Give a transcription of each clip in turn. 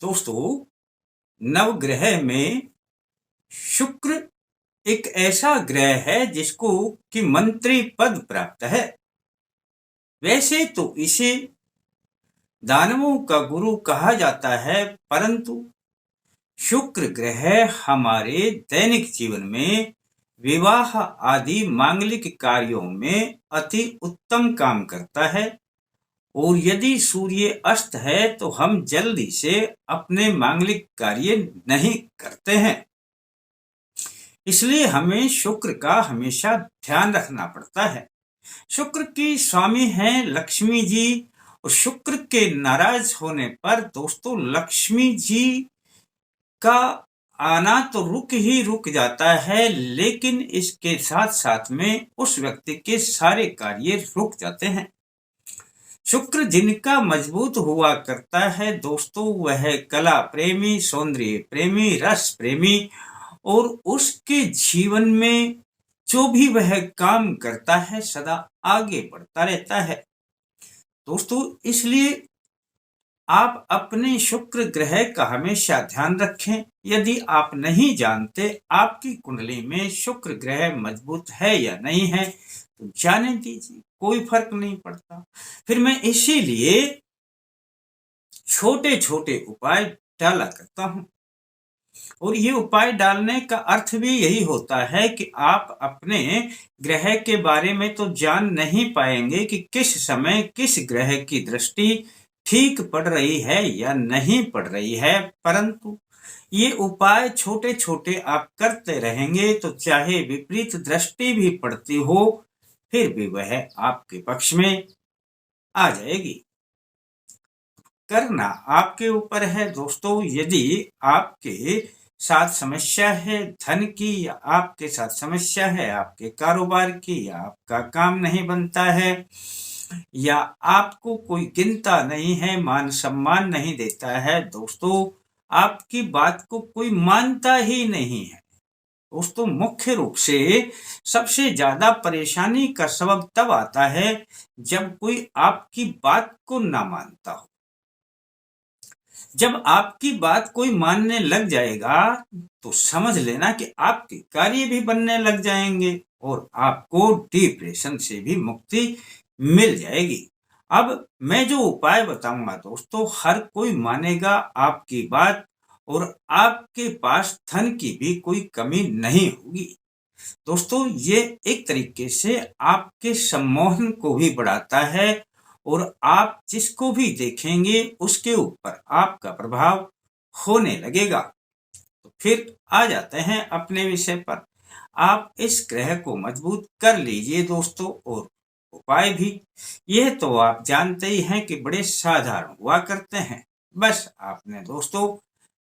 दोस्तों, नवग्रह में शुक्र एक ऐसा ग्रह है जिसको कि मंत्री पद प्राप्त है। वैसे तो इसे दानवों का गुरु कहा जाता है, परंतु शुक्र ग्रह हमारे दैनिक जीवन में विवाह आदि मांगलिक कार्यों में अति उत्तम काम करता है। और यदि सूर्य अस्त है तो हम जल्दी से अपने मांगलिक कार्य नहीं करते हैं। इसलिए हमें शुक्र का हमेशा ध्यान रखना पड़ता है। शुक्र की स्वामी हैं लक्ष्मी जी, और शुक्र के नाराज होने पर दोस्तों लक्ष्मी जी का आना तो रुक जाता है, लेकिन इसके साथ साथ में उस व्यक्ति के सारे कार्य रुक जाते हैं। शुक्र जिनका मजबूत हुआ करता है दोस्तों, वह कला प्रेमी, सौंदर्य प्रेमी, रस प्रेमी, और उसके जीवन में जो भी वह काम करता है सदा आगे बढ़ता रहता है। दोस्तों, इसलिए आप अपने शुक्र ग्रह का हमेशा ध्यान रखें। यदि आप नहीं जानते आपकी कुंडली में शुक्र ग्रह मजबूत है या नहीं है तो जाने दीजिए, कोई फर्क नहीं पड़ता। फिर मैं इसीलिए छोटे छोटे उपाय डाला करता हूं, और ये उपाय डालने का अर्थ भी यही होता है कि आप अपने ग्रह के बारे में तो जान नहीं पाएंगे कि किस समय किस ग्रह की दृष्टि ठीक पड़ रही है या नहीं पड़ रही है, परंतु ये उपाय छोटे छोटे आप करते रहेंगे तो चाहे विपरीत दृष्टि भी पड़ती हो फिर भी वह आपके पक्ष में आ जाएगी। करना आपके ऊपर है दोस्तों। यदि आपके साथ समस्या है धन की, या आपके साथ समस्या है आपके कारोबार की, या आपका काम नहीं बनता है, या आपको कोई गिनता नहीं है, मान सम्मान नहीं देता है दोस्तों, आपकी बात को कोई मानता ही नहीं है दोस्तों, मुख्य रूप से सबसे ज्यादा परेशानी का सबब तब आता है जब कोई आपकी बात को ना मानता हो। जब आपकी बात कोई मानने लग जाएगा तो समझ लेना कि आपके कार्य भी बनने लग जाएंगे और आपको डिप्रेशन से भी मुक्ति मिल जाएगी। अब मैं जो उपाय बताऊंगा दोस्तों, हर कोई मानेगा आपकी बात, और आपके पास धन की भी कोई कमी नहीं होगी दोस्तों। ये एक तरीके से आपके सम्मोहन को भी बढ़ाता है, और आप जिसको भी देखेंगे उसके ऊपर आपका प्रभाव होने लगेगा। तो फिर आ जाते हैं अपने विषय पर। आप इस ग्रह को मजबूत कर लीजिए दोस्तों, और उपाय भी यह तो आप जानते ही हैं कि बड़े साधारण हुआ करते हैं। बस आपने दोस्तों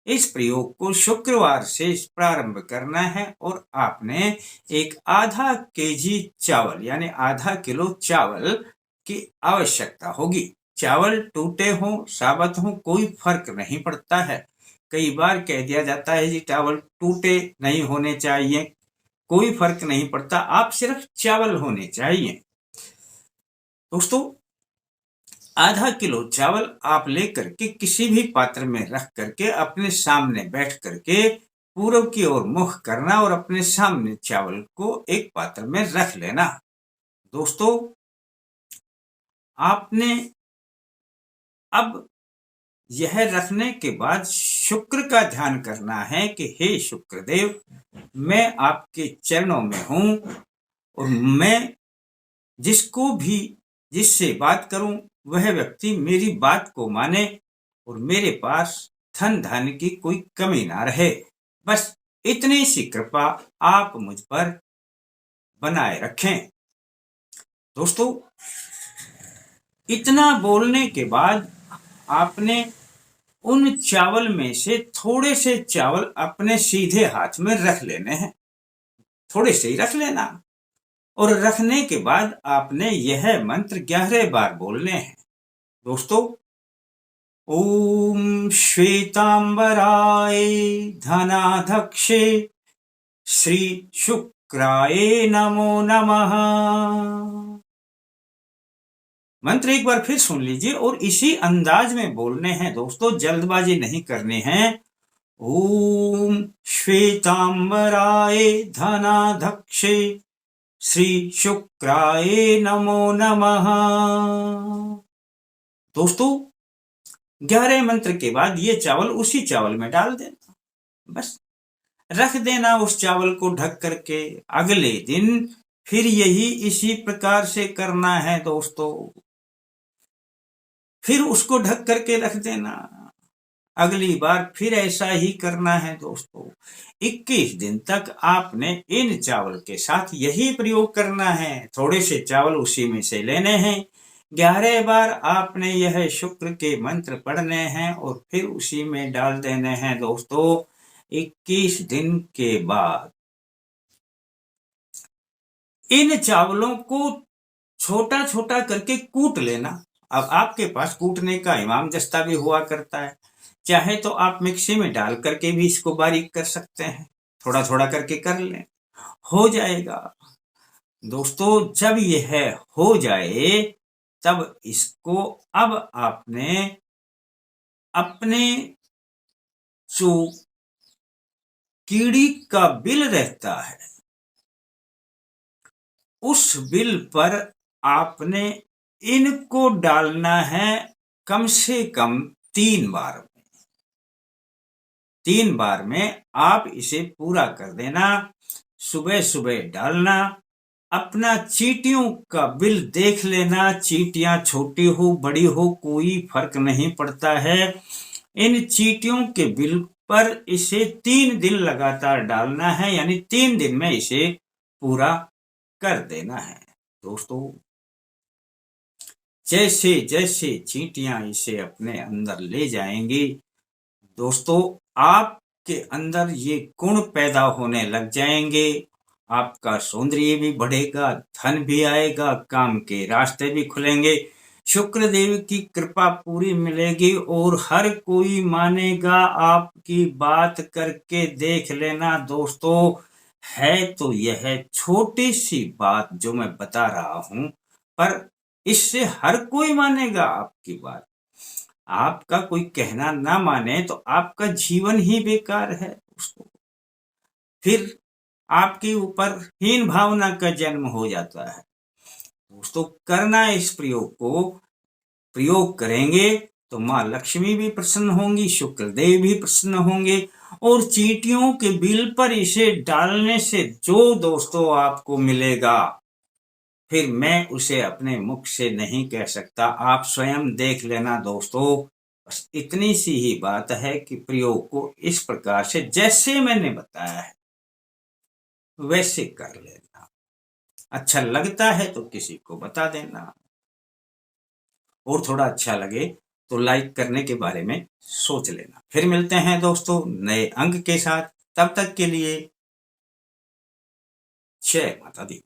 इस प्रयोग को शुक्रवार से प्रारंभ करना है, और आपने एक आधा केजी चावल यानी आधा किलो चावल की आवश्यकता होगी। चावल टूटे हों साबुत हों कोई फर्क नहीं पड़ता है। कई बार कह दिया जाता है जी चावल टूटे नहीं होने चाहिए, कोई फर्क नहीं पड़ता, आप सिर्फ चावल होने चाहिए दोस्तों। आधा किलो चावल आप लेकर के किसी भी पात्र में रख करके अपने सामने बैठ करके पूर्व की ओर मुख करना, और अपने सामने चावल को एक पात्र में रख लेना दोस्तों। आपने अब यह रखने के बाद शुक्र का ध्यान करना है कि हे शुक्रदेव, मैं आपके चरणों में हूं, और मैं जिसको भी जिससे बात करूं वह व्यक्ति मेरी बात को माने, और मेरे पास धन धान्य की कोई कमी ना रहे। बस इतनी सी कृपा आप मुझ पर बनाए रखें दोस्तों। इतना बोलने के बाद आपने उन चावल में से थोड़े से चावल अपने सीधे हाथ में रख लेने हैं, थोड़े से ही रख लेना, और रखने के बाद आपने यह मंत्र 11 बार बोलने हैं दोस्तों। ओम श्वेतांबराय धनाध्यक्षे श्री शुक्राय नमो नमः। मंत्र एक बार फिर सुन लीजिए और इसी अंदाज में बोलने हैं दोस्तों, जल्दबाजी नहीं करनी है। ओम श्वेतांबराय धनाधक्षे श्री शुक्राय नमो नमः। दोस्तों 11 मंत्र के बाद ये चावल उसी चावल में डाल देना, बस रख देना उस चावल को ढक करके। अगले दिन फिर यही इसी प्रकार से करना है दोस्तों, फिर उसको ढक करके रख देना। अगली बार फिर ऐसा ही करना है दोस्तों। 21 दिन तक आपने इन चावल के साथ यही प्रयोग करना है। थोड़े से चावल उसी में से लेने हैं, 11 बार आपने यह शुक्र के मंत्र पढ़ने हैं और फिर उसी में डाल देने हैं दोस्तों। 21 दिन के बाद इन चावलों को छोटा छोटा करके कूट लेना। अब आपके पास कूटने का इमाम दस्ता भी हुआ करता है, चाहे तो आप मिक्सी में डाल करके भी इसको बारीक कर सकते हैं, थोड़ा थोड़ा करके कर लें, हो जाएगा दोस्तों। जब यह हो जाए तब इसको अब आपने अपने जो कीड़ी का बिल रहता है उस बिल पर आपने इनको डालना है कम से कम 3 बार में। 3 बार में आप इसे पूरा कर देना। सुबह सुबह डालना, अपना चींटियों का बिल देख लेना, चींटियां छोटी हो बड़ी हो कोई फर्क नहीं पड़ता है। इन चींटियों के बिल पर इसे 3 दिन लगातार डालना है, यानी 3 दिन में इसे पूरा कर देना है दोस्तों। जैसे जैसे चींटियां इसे अपने अंदर ले जाएंगी दोस्तों, आपके अंदर ये गुण पैदा होने लग जाएंगे। आपका सौंदर्य भी बढ़ेगा, धन भी आएगा, काम के रास्ते भी खुलेंगे, शुक्र देव की कृपा पूरी मिलेगी और हर कोई मानेगा। आपकी बात करके देख लेना दोस्तों। है तो यह छोटी सी बात जो मैं बता रहा हूं, पर इससे हर कोई मानेगा आपकी बात। आपका कोई कहना ना माने तो आपका जीवन ही बेकार है दोस्तों। फिर आपके ऊपर हीन भावना का जन्म हो जाता है दोस्तों। करना इस प्रयोग को, प्रयोग करेंगे तो माँ लक्ष्मी भी प्रसन्न होंगी, शुक्रदेव भी प्रसन्न होंगे और चींटियों के बिल पर इसे डालने से जो दोस्तों आपको मिलेगा फिर मैं उसे अपने मुख से नहीं कह सकता, आप स्वयं देख लेना दोस्तों। बस इतनी सी ही बात है कि प्रयोग को इस प्रकार से जैसे मैंने बताया है वैसे कर लेना। अच्छा लगता है तो किसी को बता देना, और थोड़ा अच्छा लगे तो लाइक करने के बारे में सोच लेना। फिर मिलते हैं दोस्तों नए अंक के साथ, तब तक के लिए जय माता दी।